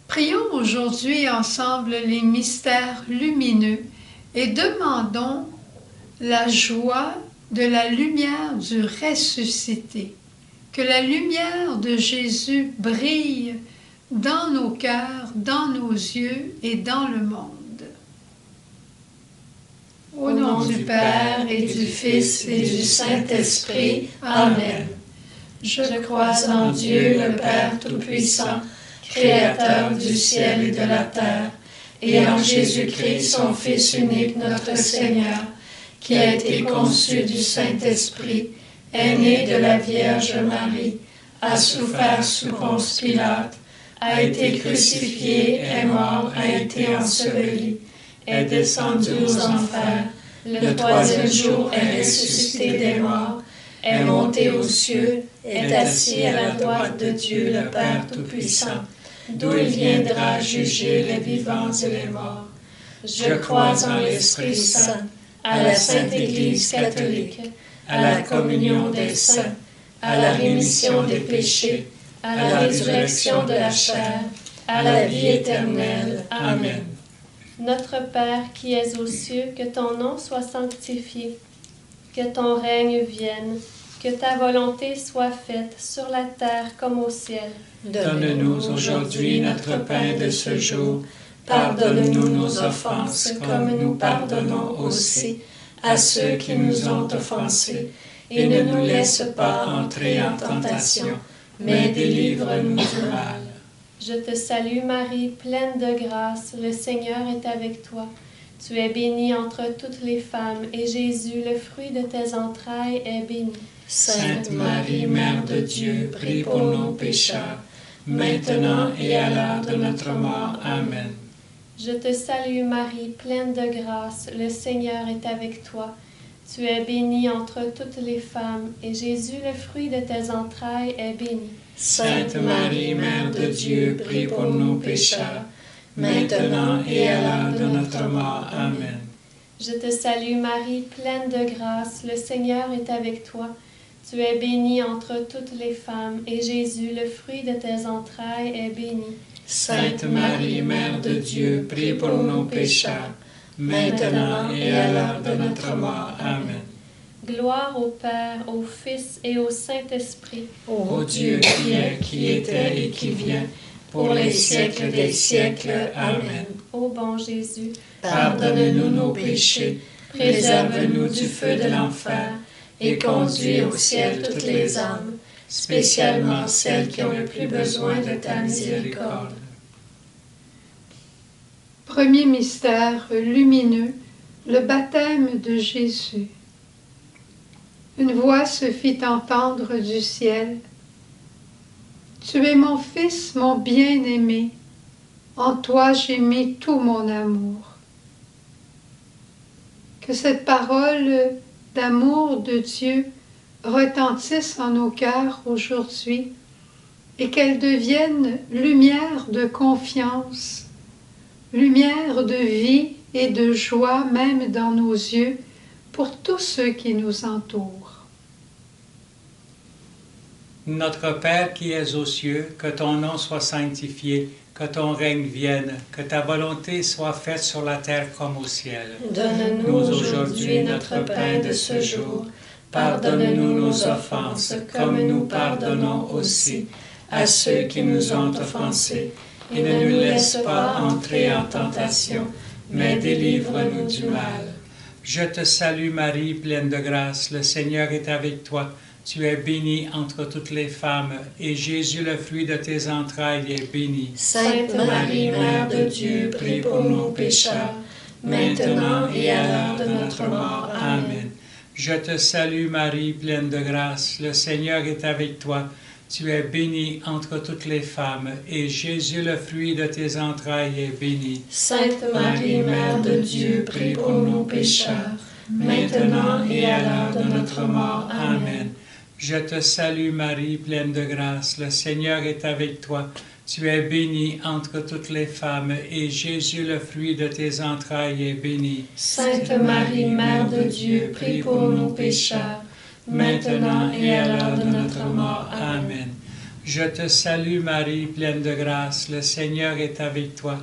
Prions aujourd'hui ensemble les mystères lumineux et demandons la joie de la lumière du ressuscité. Que la lumière de Jésus brille dans nos cœurs, dans nos yeux et dans le monde. Au nom du Père et du Fils et du Saint-Esprit. Amen. Je crois en Dieu le Père Tout-Puissant, Créateur du ciel et de la terre, et en Jésus-Christ, son Fils unique, notre Seigneur, qui a été conçu du Saint-Esprit, est né de la Vierge Marie, a souffert sous Ponce Pilate, a été crucifié, est mort, a été enseveli, est descendu aux enfers, le troisième jour est ressuscité des morts, est monté aux cieux, est assis à la droite de Dieu le Père Tout-Puissant, d'où il viendra juger les vivants et les morts. Je crois en l'Esprit Saint, à la Sainte Église catholique, à la communion des saints, à la rémission des péchés, à la résurrection de la chair, à la vie éternelle. Amen. Notre Père qui es aux cieux, que ton nom soit sanctifié, que ton règne vienne, que ta volonté soit faite sur la terre comme au ciel. Donne-nous aujourd'hui notre pain de ce jour. Pardonne-nous nos offenses, comme nous pardonnons aussi à ceux qui nous ont offensés. Et ne nous laisse pas entrer en tentation, mais délivre-nous du mal. Je te salue Marie, pleine de grâce, le Seigneur est avec toi. Tu es bénie entre toutes les femmes, et Jésus, le fruit de tes entrailles, est béni. Sainte Marie, Mère de Dieu, prie pour nos pécheurs, maintenant et à l'heure de notre mort. Amen. Je te salue Marie, pleine de grâce, le Seigneur est avec toi. Tu es bénie entre toutes les femmes, et Jésus, le fruit de tes entrailles, est béni. Sainte Marie, Mère de Dieu, prie pour nos pécheurs, maintenant et à l'heure de notre mort. Amen. Je te salue Marie, pleine de grâce, le Seigneur est avec toi. Tu es bénie entre toutes les femmes, et Jésus, le fruit de tes entrailles, est béni. Sainte Marie, Mère de Dieu, prie pour nos pécheurs, maintenant et à l'heure de notre mort. Amen. Gloire au Père, au Fils et au Saint-Esprit. Ô Dieu qui est, qui était et qui vient, pour les siècles des siècles. Amen. Ô bon Jésus, pardonne-nous nos péchés, préserve-nous du feu de l'enfer, et conduis au ciel toutes les âmes, spécialement celles qui ont le plus besoin de ta miséricorde. Premier mystère lumineux, le baptême de Jésus. Une voix se fit entendre du ciel. Tu es mon Fils, mon bien-aimé. En toi j'ai mis tout mon amour. Que cette parole d'amour de Dieu retentisse en nos cœurs aujourd'hui et qu'elle devienne lumière de confiance, lumière de vie et de joie même dans nos yeux pour tous ceux qui nous entourent. Notre Père qui es aux cieux, que ton nom soit sanctifié, que ton règne vienne, que ta volonté soit faite sur la terre comme au ciel. Donne-nous aujourd'hui notre pain de ce jour. Pardonne-nous nos offenses, comme nous pardonnons aussi à ceux qui nous ont offensés. Et ne nous laisse pas entrer en tentation, mais délivre-nous du mal. Je te salue Marie, pleine de grâce, le Seigneur est avec toi. Tu es bénie entre toutes les femmes, et Jésus, le fruit de tes entrailles, est béni. Sainte Marie, Mère de Dieu, prie pour nos pécheurs, maintenant et à l'heure de notre mort. Amen. Je te salue Marie, pleine de grâce, le Seigneur est avec toi. Tu es bénie entre toutes les femmes, et Jésus, le fruit de tes entrailles, est béni. Sainte Marie, Mère de Dieu, prie pour nos pécheurs, maintenant et à l'heure de notre mort. Amen. Je te salue Marie, pleine de grâce, le Seigneur est avec toi. Tu es bénie entre toutes les femmes, et Jésus, le fruit de tes entrailles, est béni. Sainte Marie, Mère de Dieu, prie pour nos pécheurs, maintenant et à l'heure de notre mort. Amen. Je te salue Marie, pleine de grâce, le Seigneur est avec toi.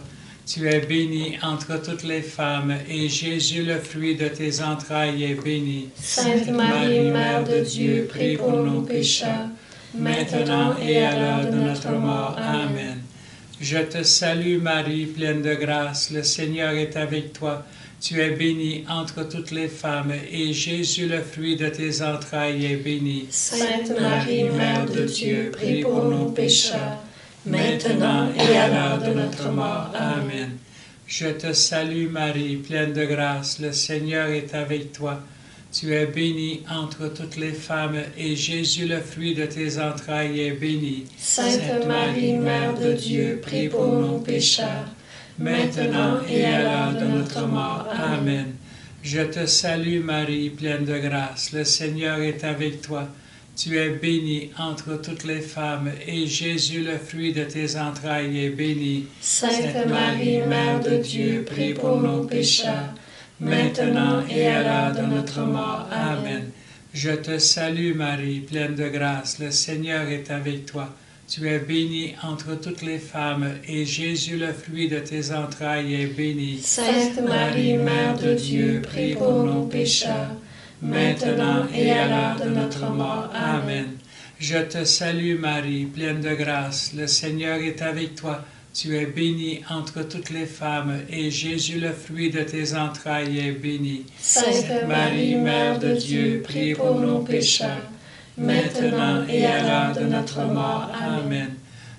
Tu es bénie entre toutes les femmes, et Jésus, le fruit de tes entrailles, est béni. Sainte Marie, Mère de Dieu, prie pour nous pécheurs, maintenant et à l'heure de notre mort. Amen. Je te salue Marie, pleine de grâce, le Seigneur est avec toi. Tu es bénie entre toutes les femmes, et Jésus, le fruit de tes entrailles, est béni. Sainte Marie, Mère de Dieu, prie pour nous pécheurs, maintenant et à l'heure de notre mort. Amen. Je te salue Marie, pleine de grâce, le Seigneur est avec toi. Tu es bénie entre toutes les femmes, et Jésus, le fruit de tes entrailles, est béni. Sainte Marie, Mère de Dieu, prie pour nous pécheurs, maintenant et à l'heure de notre mort. Amen. Je te salue Marie, pleine de grâce, le Seigneur est avec toi. Tu es bénie entre toutes les femmes, et Jésus, le fruit de tes entrailles, est béni. Sainte Marie, Mère de Dieu, prie pour nous pécheurs, maintenant et à l'heure de notre mort. Amen. Je te salue Marie, pleine de grâce, le Seigneur est avec toi. Tu es bénie entre toutes les femmes, et Jésus, le fruit de tes entrailles, est béni. Sainte Marie, Mère de Dieu, prie pour nous pécheurs, maintenant et à l'heure de notre mort. Amen. Je te salue Marie, pleine de grâce, le Seigneur est avec toi. Tu es bénie entre toutes les femmes, et Jésus, le fruit de tes entrailles, est béni. Sainte Marie, Mère de Dieu, prie pour nous pécheurs, maintenant et à l'heure de notre mort. Amen.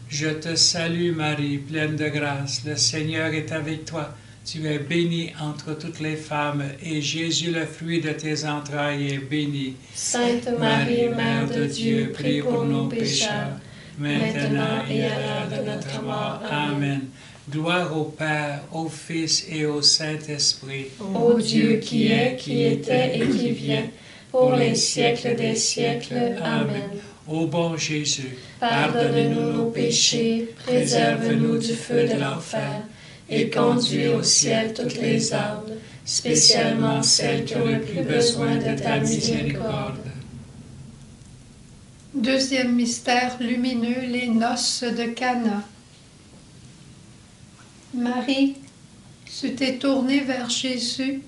Je te salue Marie, pleine de grâce, le Seigneur est avec toi. Tu es bénie entre toutes les femmes, et Jésus, le fruit de tes entrailles, est béni. Sainte Marie, Mère de Dieu, prie pour nous pécheurs, maintenant et à l'heure de notre mort. Amen. Gloire au Père, au Fils et au Saint-Esprit. Ô Dieu qui est, qui était et qui vient, pour les siècles des siècles. Amen. Ô bon Jésus, pardonne-nous nos péchés, préserve-nous du feu de l'enfer, et conduis au ciel toutes les âmes, spécialement celles qui ont le plus besoin de ta miséricorde. Deuxième mystère lumineux, les noces de Cana. Marie, tu t'es tournée vers Jésus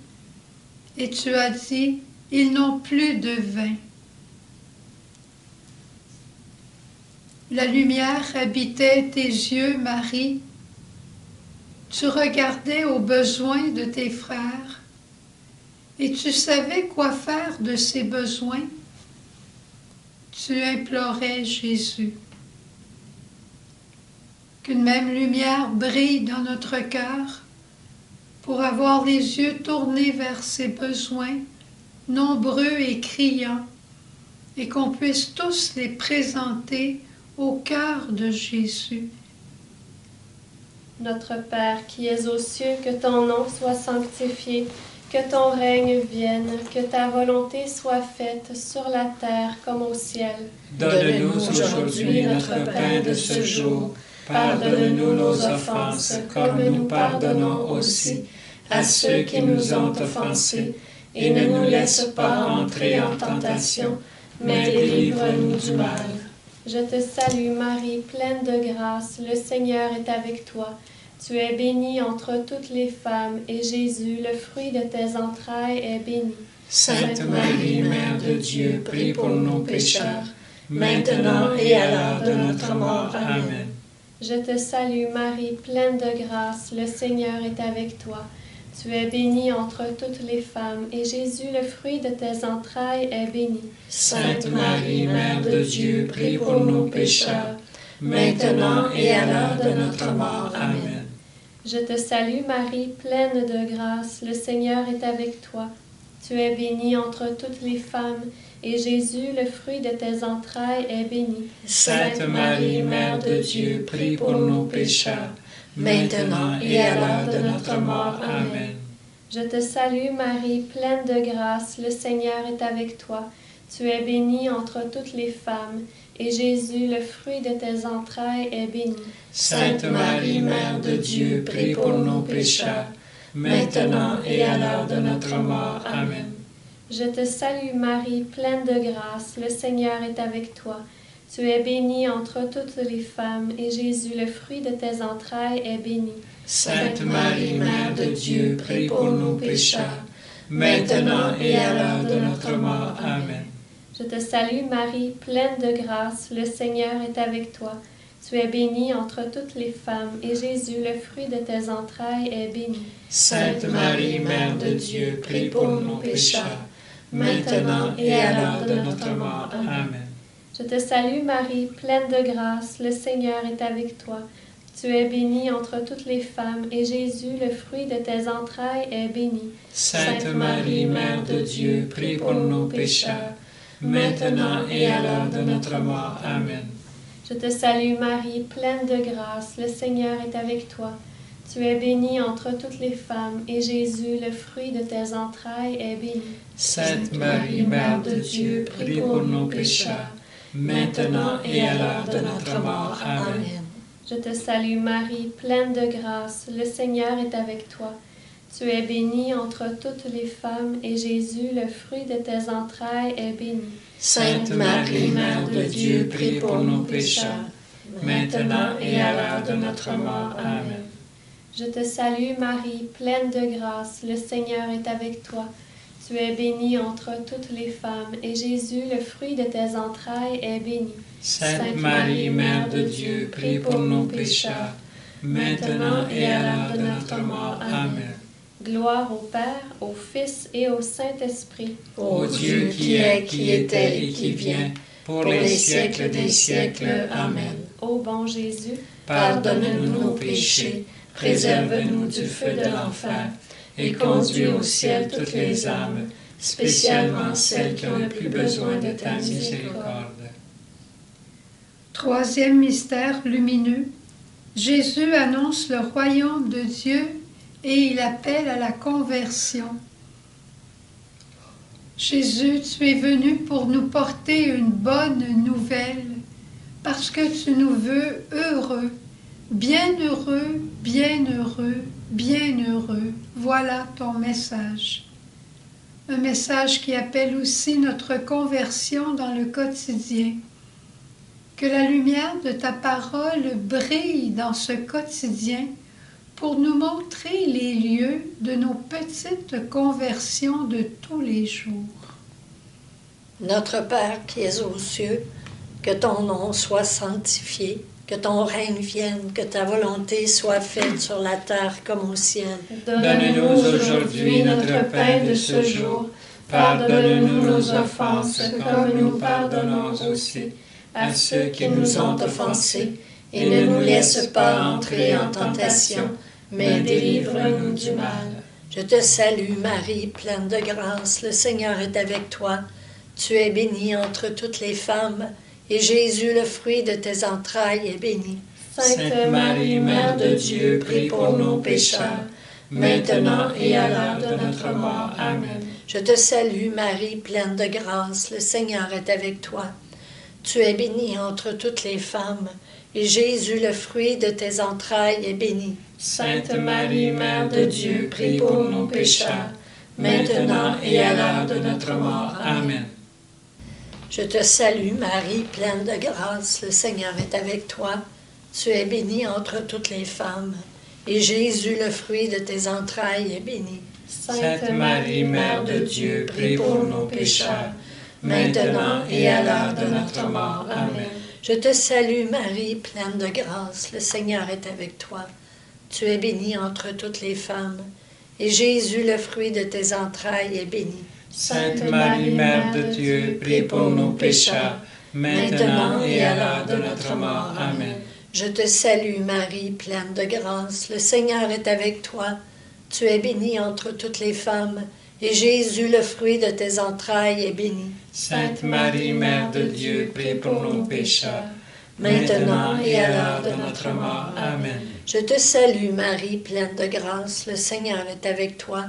et tu as dit, « Ils n'ont plus de vin. » La lumière habitait tes yeux, Marie. Tu regardais aux besoins de tes frères et tu savais quoi faire de ces besoins. Tu implorais Jésus. Qu'une même lumière brille dans notre cœur pour avoir les yeux tournés vers ses besoins, nombreux et criants, et qu'on puisse tous les présenter au cœur de Jésus. Notre Père qui es aux cieux, que ton nom soit sanctifié, que ton règne vienne, que ta volonté soit faite sur la terre comme au ciel. Donne-nous aujourd'hui notre pain de ce jour. Pardonne-nous nos offenses, comme nous pardonnons aussi à ceux qui nous ont offensés. Et ne nous laisse pas entrer en tentation, mais délivre-nous du mal. Je te salue Marie, pleine de grâce, le Seigneur est avec toi. Tu es bénie entre toutes les femmes, et Jésus, le fruit de tes entrailles, est béni. Sainte Marie, Mère de Dieu, prie pour nos pécheurs, maintenant et à l'heure de notre mort. Amen. Je te salue Marie, pleine de grâce, le Seigneur est avec toi. Tu es bénie entre toutes les femmes, et Jésus, le fruit de tes entrailles, est béni. Sainte Marie, Mère de Dieu, prie pour nos pécheurs, maintenant et à l'heure de notre mort. Amen. Je te salue Marie, pleine de grâce, le Seigneur est avec toi. Tu es bénie entre toutes les femmes, et Jésus, le fruit de tes entrailles, est béni. Sainte Marie, Mère de Dieu, prie pour nos pécheurs, maintenant et à l'heure de notre mort. Amen. Je te salue Marie, pleine de grâce, le Seigneur est avec toi. Tu es bénie entre toutes les femmes, et Jésus, le fruit de tes entrailles, est béni. Sainte Marie, Mère de Dieu, prie pour nos pécheurs, maintenant et à l'heure de notre mort. Amen. Je te salue Marie, pleine de grâce, le Seigneur est avec toi. Tu es bénie entre toutes les femmes, et Jésus, le fruit de tes entrailles, est béni. Sainte Marie, Mère de Dieu, prie pour nous pécheurs, maintenant et à l'heure de notre mort. Amen. Je te salue Marie, pleine de grâce, le Seigneur est avec toi. Tu es bénie entre toutes les femmes, et Jésus, le fruit de tes entrailles, est béni. Sainte Marie, Mère de Dieu, prie pour nous pécheurs, maintenant et à l'heure de notre mort. Amen. Je te salue Marie, pleine de grâce, le Seigneur est avec toi. Tu es bénie entre toutes les femmes, et Jésus, le fruit de tes entrailles, est béni. Sainte Marie, Mère de Dieu, prie pour nous pécheurs, maintenant et à l'heure de notre mort. Amen. Je te salue Marie, pleine de grâce, le Seigneur est avec toi. Tu es bénie entre toutes les femmes, et Jésus, le fruit de tes entrailles, est béni. Sainte Marie, Mère de Dieu, prie pour nous pécheurs, maintenant et à l'heure de notre mort. Amen. Je te salue Marie, pleine de grâce, le Seigneur est avec toi. Tu es bénie entre toutes les femmes, et Jésus, le fruit de tes entrailles, est béni. Sainte Marie, Mère de Dieu, prie pour nous pécheurs, maintenant et à l'heure de notre mort. Amen. Je te salue Marie, pleine de grâce, le Seigneur est avec toi. Tu es bénie entre toutes les femmes, et Jésus, le fruit de tes entrailles, est béni. Sainte Marie, Mère de Dieu, prie pour nous pécheurs, maintenant et à l'heure de notre mort. Amen. Gloire au Père, au Fils et au Saint-Esprit. Ô Dieu qui est, qui était et qui vient, pour les siècles des siècles. Amen. Ô bon Jésus, pardonne-nous nos péchés, préserve-nous du feu de l'enfer, et conduis au ciel toutes les âmes, spécialement celles qui ont le plus besoin de ta miséricorde. Troisième mystère lumineux. Jésus annonce le royaume de Dieu et il appelle à la conversion. Jésus, tu es venu pour nous porter une bonne nouvelle, parce que tu nous veux heureux, bienheureux, bienheureux, bienheureux. Voilà ton message. Un message qui appelle aussi notre conversion dans le quotidien. Que la lumière de ta parole brille dans ce quotidien pour nous montrer les lieux de nos petites conversions de tous les jours. Notre Père qui es aux cieux, que ton nom soit sanctifié, que ton règne vienne, que ta volonté soit faite sur la terre comme au ciel. Donne-nous aujourd'hui notre pain de ce jour. Pardonne-nous nos offenses, comme nous pardonnons aussi à ceux qui nous ont offensés. Et ne nous laisse pas entrer en tentation, mais délivre-nous du mal. Je te salue Marie, pleine de grâce, le Seigneur est avec toi. Tu es bénie entre toutes les femmes, et Jésus, le fruit de tes entrailles, est béni. Sainte Marie, Mère de Dieu, prie pour nos pécheurs, maintenant et à l'heure de notre mort. Amen. Je te salue Marie, pleine de grâce, le Seigneur est avec toi. Tu es bénie entre toutes les femmes, et Jésus, le fruit de tes entrailles, est béni. Sainte Marie, Mère de Dieu, prie pour nos pécheurs, maintenant et à l'heure de notre mort. Amen. Je te salue Marie, pleine de grâce, le Seigneur est avec toi. Tu es bénie entre toutes les femmes, et Jésus, le fruit de tes entrailles, est béni. Sainte Marie, Mère de Dieu, prie pour nos pécheurs, maintenant et à l'heure de notre mort. Amen. Je te salue Marie, pleine de grâce, le Seigneur est avec toi. Tu es bénie entre toutes les femmes, et Jésus, le fruit de tes entrailles, est béni. Sainte Marie, Mère de Dieu, prie pour nos pécheurs, maintenant et à l'heure de notre mort. Amen. Je te salue Marie, pleine de grâce, le Seigneur est avec toi. Tu es bénie entre toutes les femmes, et Jésus, le fruit de tes entrailles, est béni. Sainte Marie, Mère de Dieu, prie pour nos pécheurs, maintenant et à l'heure de notre mort. Amen. Je te salue Marie, pleine de grâce, le Seigneur est avec toi.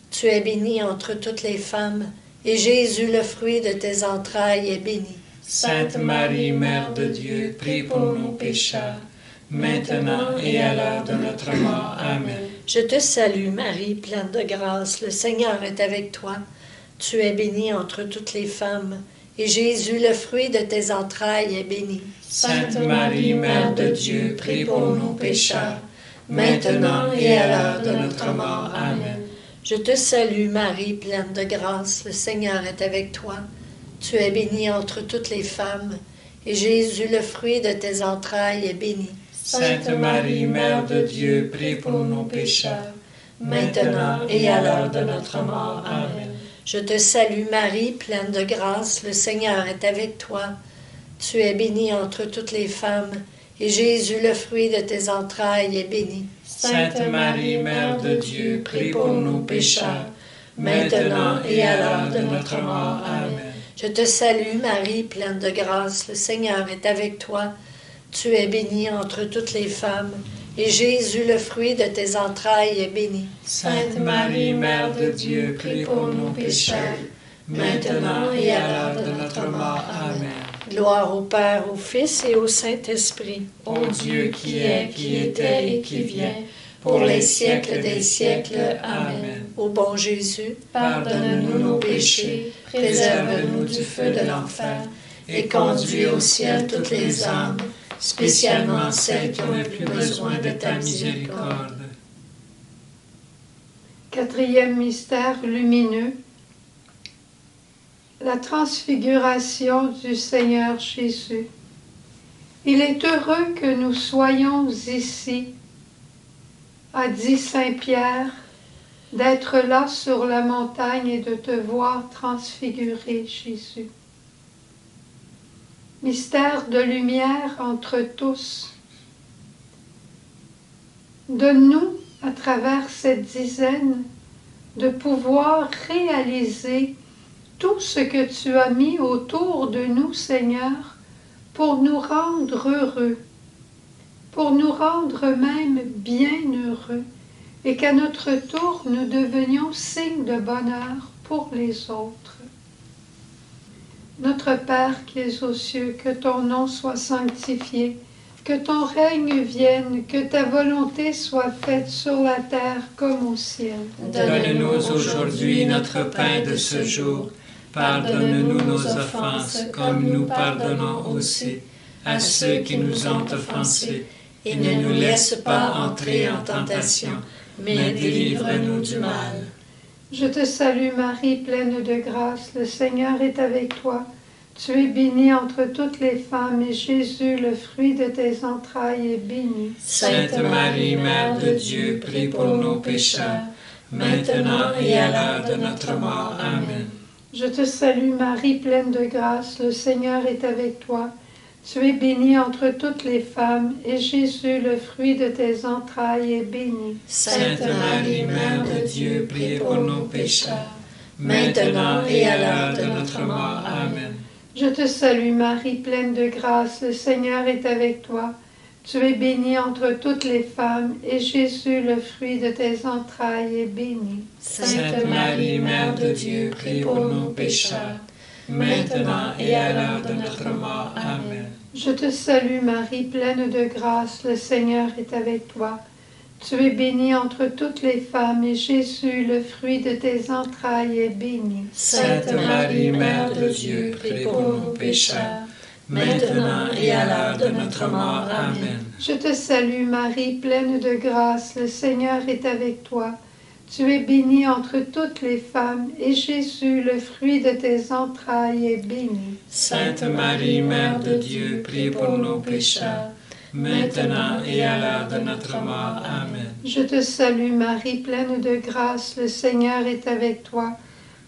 Tu es bénie entre toutes les femmes, et Jésus, le fruit de tes entrailles, est béni. Sainte Marie, Mère de Dieu, prie pour nos pécheurs, maintenant et à l'heure de notre mort. Amen. Je te salue Marie, pleine de grâce, le Seigneur est avec toi. Tu es bénie entre toutes les femmes, et Jésus, le fruit de tes entrailles, est béni. Sainte Marie, Mère de Dieu, prie pour nous pécheurs, maintenant et à l'heure de notre mort. Amen. Je te salue, Marie, pleine de grâce, le Seigneur est avec toi. Tu es bénie entre toutes les femmes, et Jésus, le fruit de tes entrailles, est béni. Sainte Marie, Mère de Dieu, prie pour nous pécheurs, maintenant et à l'heure de notre mort. Amen. Je te salue, Marie, pleine de grâce, le Seigneur est avec toi. Tu es bénie entre toutes les femmes, et Jésus, le fruit de tes entrailles, est béni. Sainte Marie, Mère de Dieu, prie pour nous pécheurs, maintenant et à l'heure de notre mort. Amen. Je te salue, Marie, pleine de grâce, le Seigneur est avec toi. Tu es bénie entre toutes les femmes, et Jésus, le fruit de tes entrailles, est béni. Sainte Marie, Mère de Dieu, prie pour nous pécheurs, maintenant et à l'heure de notre mort. Amen. Gloire au Père, au Fils et au Saint-Esprit. Ô Dieu qui est, qui était et qui vient, pour les siècles des siècles. Amen. Ô bon Jésus, pardonne-nous nos péchés, préserve-nous du feu de l'enfer, et conduis au ciel toutes les âmes, spécialement celles qui ont le plus besoin de ta miséricorde. Quatrième mystère lumineux, la transfiguration du Seigneur Jésus. Il est heureux que nous soyons ici, a dit Saint Pierre, d'être là sur la montagne et de te voir transfigurer, Jésus. Mystère de lumière entre tous. Donne-nous, à travers cette dizaine, de pouvoir réaliser tout ce que tu as mis autour de nous, Seigneur, pour nous rendre heureux, pour nous rendre même bien heureux, et qu'à notre tour, nous devenions signe de bonheur pour les autres. Notre Père qui es aux cieux, que ton nom soit sanctifié, que ton règne vienne, que ta volonté soit faite sur la terre comme au ciel. Donne-nous aujourd'hui notre pain de ce jour. Pardonne-nous nos offenses, comme nous pardonnons aussi à ceux qui nous ont offensés. Et ne nous laisse pas entrer en tentation, mais délivre-nous du mal. Je te salue Marie, pleine de grâce, le Seigneur est avec toi. Tu es bénie entre toutes les femmes, et Jésus, le fruit de tes entrailles, est béni. Sainte Marie, Mère de Dieu, prie pour nos pécheurs, maintenant et à l'heure de notre mort. Amen. Je te salue Marie, pleine de grâce, le Seigneur est avec toi. Tu es bénie entre toutes les femmes, et Jésus, le fruit de tes entrailles, est béni. Sainte Marie, Mère de Dieu, prie pour nos pécheurs, maintenant et à l'heure de notre mort. Amen. Je te salue Marie, pleine de grâce, le Seigneur est avec toi. Tu es bénie entre toutes les femmes, et Jésus, le fruit de tes entrailles, est béni. Sainte Marie, Mère de Dieu, prie pour nos pécheurs, maintenant et à l'heure de notre mort. Amen. Je te salue Marie, pleine de grâce, le Seigneur est avec toi. Tu es bénie entre toutes les femmes, et Jésus, le fruit de tes entrailles, est béni. Sainte Marie, Mère de Dieu, prie pour nos pécheurs, maintenant et à l'heure de notre mort. Amen. Je te salue Marie, pleine de grâce, le Seigneur est avec toi. Tu es bénie entre toutes les femmes, et Jésus, le fruit de tes entrailles, est béni. Sainte Marie, Mère de Dieu, prie pour nos pécheurs, maintenant et à l'heure de notre mort. Amen. Je te salue Marie, pleine de grâce, le Seigneur est avec toi.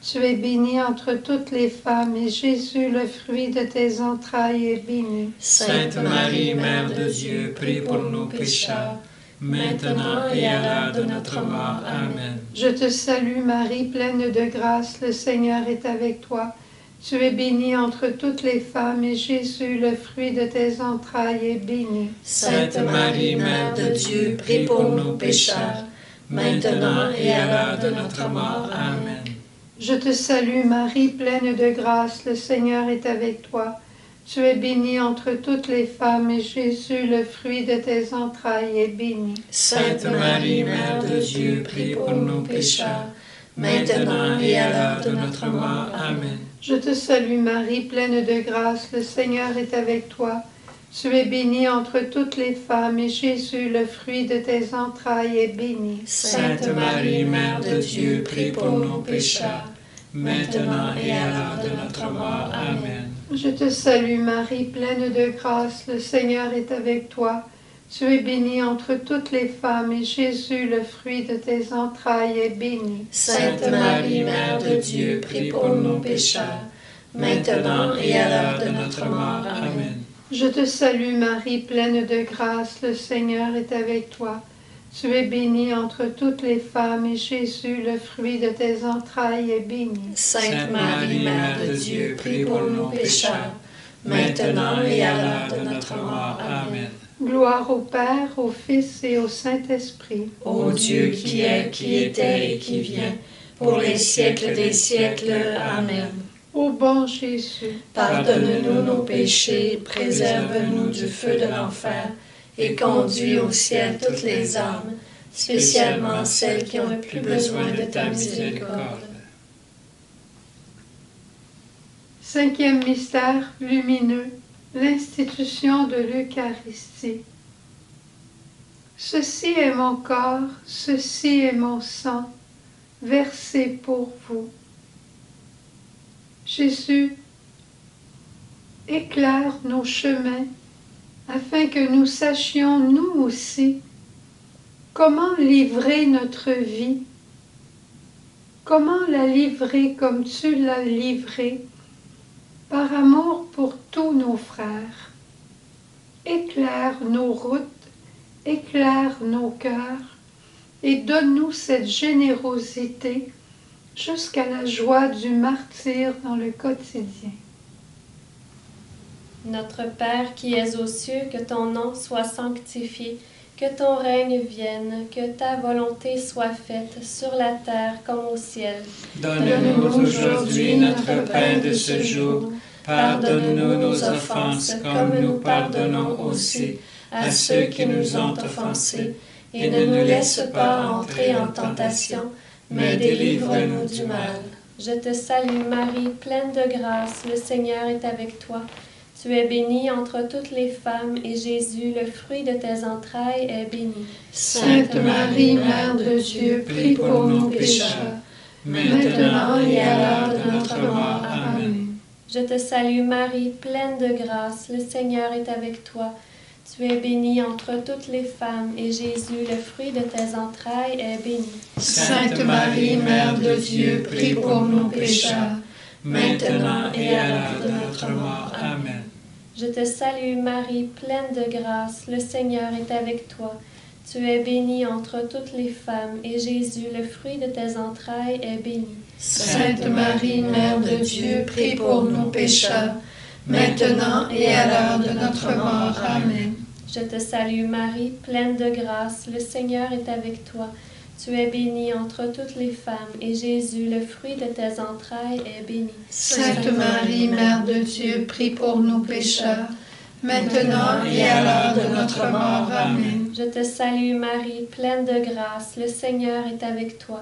Tu es bénie entre toutes les femmes, et Jésus, le fruit de tes entrailles, est béni. Sainte Marie, Mère de Dieu, prie pour nos pécheurs, maintenant et à l'heure de notre mort. Amen. Je te salue Marie, pleine de grâce, le Seigneur est avec toi. Tu es bénie entre toutes les femmes, et Jésus, le fruit de tes entrailles, est béni. Sainte Marie, Mère de Dieu, prie pour nos pécheurs, maintenant et à l'heure de notre mort. Amen. Je te salue Marie, pleine de grâce, le Seigneur est avec toi. Tu es bénie entre toutes les femmes, et Jésus, le fruit de tes entrailles, est béni. Sainte Marie, Mère de Dieu, prie pour nos pécheurs, maintenant et à l'heure de notre mort. Amen. Je te salue Marie, pleine de grâce, le Seigneur est avec toi. Tu es bénie entre toutes les femmes, et Jésus, le fruit de tes entrailles, est béni. Sainte Marie, Mère de Dieu, prie pour nos pécheurs, maintenant et à l'heure de notre mort. Amen. Je te salue Marie, pleine de grâce, le Seigneur est avec toi. Tu es bénie entre toutes les femmes, et Jésus, le fruit de tes entrailles, est béni. Sainte Marie, Mère de Dieu, prie pour nos pécheurs, maintenant et à l'heure de notre mort. Amen. Je te salue Marie, pleine de grâce, le Seigneur est avec toi. Tu es bénie entre toutes les femmes, et Jésus, le fruit de tes entrailles, est béni. Sainte Marie, Mère de Dieu, prie pour nos pécheurs, maintenant et à l'heure de notre mort. Amen. Gloire au Père, au Fils et au Saint-Esprit. Ô Dieu qui est, qui était et qui vient, pour les siècles des siècles. Amen. Ô bon Jésus, pardonne-nous nos péchés, préserve-nous du feu de l'enfer, et conduis au ciel toutes les âmes, spécialement celles qui ont le plus besoin de ta miséricorde. Cinquième mystère lumineux, l'institution de l'Eucharistie. Ceci est mon corps, ceci est mon sang, versé pour vous. Jésus, éclaire nos chemins afin que nous sachions, nous aussi, comment livrer notre vie, comment la livrer comme tu l'as livrée, par amour pour tous nos frères. Éclaire nos routes, éclaire nos cœurs, et donne-nous cette générosité jusqu'à la joie du martyre dans le quotidien. Notre Père qui es aux cieux, que ton nom soit sanctifié, que ton règne vienne, que ta volonté soit faite sur la terre comme au ciel. Donne-nous aujourd'hui notre pain de ce jour. Pardonne-nous nos offenses comme nous pardonnons aussi à ceux qui nous ont offensés. Et ne nous laisse pas entrer en tentation, mais délivre-nous du mal. Je te salue Marie, pleine de grâce, le Seigneur est avec toi. Tu es bénie entre toutes les femmes, et Jésus, le fruit de tes entrailles, est béni. Sainte Marie, Mère de Dieu, prie pour nos pécheurs, maintenant et à l'heure de notre mort. Amen. Je te salue Marie, pleine de grâce, le Seigneur est avec toi. Tu es bénie entre toutes les femmes, et Jésus, le fruit de tes entrailles, est béni. Sainte Marie, Mère de Dieu, prie pour nos pécheurs, maintenant et à l'heure de notre mort. Amen. Je te salue Marie, pleine de grâce, le Seigneur est avec toi. Tu es bénie entre toutes les femmes, et Jésus, le fruit de tes entrailles, est béni. Sainte Marie, Mère de Dieu, prie pour nos pécheurs, maintenant et à l'heure de notre mort. Amen. Je te salue Marie, pleine de grâce, le Seigneur est avec toi. Tu es bénie entre toutes les femmes, et Jésus, le fruit de tes entrailles, est béni. Sainte Marie, Mère de Dieu, prie pour nos pécheurs, maintenant et à l'heure de notre mort. Amen. Je te salue Marie, pleine de grâce, le Seigneur est avec toi.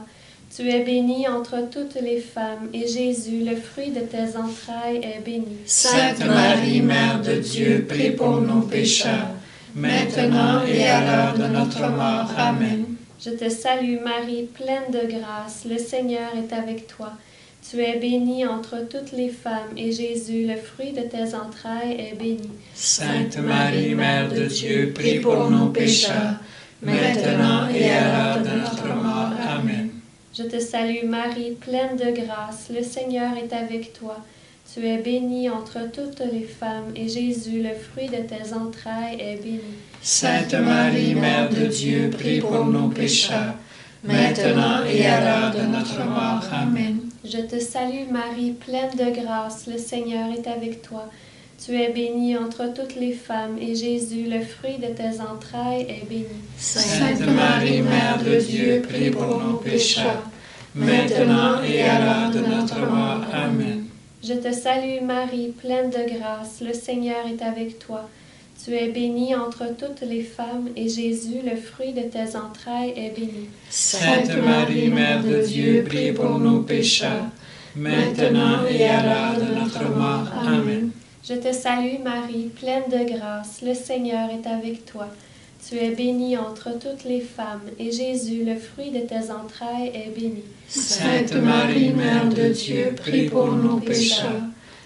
Tu es bénie entre toutes les femmes, et Jésus, le fruit de tes entrailles, est béni. Sainte Marie, Mère de Dieu, prie pour nos pécheurs, maintenant et à l'heure de notre mort. Amen. Je te salue Marie, pleine de grâce, le Seigneur est avec toi. Tu es bénie entre toutes les femmes, et Jésus, le fruit de tes entrailles, est béni. Sainte Marie, Mère de Dieu, prie pour nos pécheurs, maintenant et à l'heure de notre mort. Amen. Je te salue Marie, pleine de grâce, le Seigneur est avec toi. Tu es bénie entre toutes les femmes, et Jésus, le fruit de tes entrailles, est béni. Sainte Marie, Mère de Dieu, prie pour nos pécheurs, maintenant et à l'heure de notre mort. Amen. Je te salue Marie, pleine de grâce, le Seigneur est avec toi. Tu es bénie entre toutes les femmes, et Jésus, le fruit de tes entrailles, est béni. Sainte Marie, Mère de Dieu, prie pour nos pécheurs, maintenant et à l'heure de notre mort. Amen. Je te salue Marie, pleine de grâce, le Seigneur est avec toi. Tu es bénie entre toutes les femmes, et Jésus, le fruit de tes entrailles, est béni. Sainte Marie, Mère de Dieu, prie pour nos pécheurs, maintenant et à l'heure de notre mort. Amen. Je te salue Marie, pleine de grâce, le Seigneur est avec toi. Tu es bénie entre toutes les femmes, et Jésus, le fruit de tes entrailles, est béni. Sainte Marie, Mère de Dieu, prie pour nous pécheurs,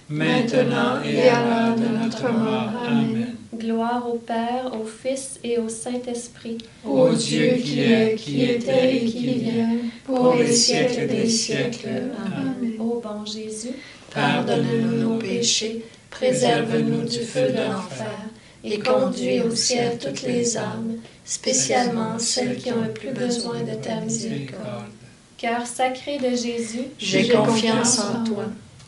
maintenant et à l'heure de notre mort. Amen. Gloire au Père, au Fils et au Saint-Esprit. Ô Dieu qui est, qui était et qui vient, pour les siècles des siècles. Amen. Ô bon Jésus, pardonne-nous nos péchés, préserve-nous du feu de l'enfer, et conduis au ciel toutes les âmes, spécialement celles qui ont le plus besoin de ta miséricorde. Cœur sacré de Jésus, j'ai confiance en toi.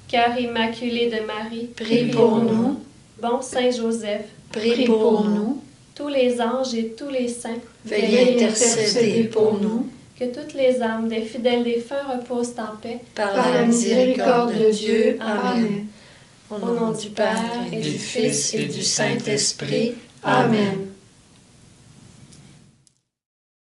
Cœur immaculé de Marie, prie pour nous. Bon Saint Joseph, prie pour nous. Tous les anges et tous les saints, veuillez intercéder pour nous. Que toutes les âmes des fidèles défunts reposent en paix. Par la miséricorde de Dieu. Amen. Au nom du Père, et du Fils, et du Saint-Esprit. Amen.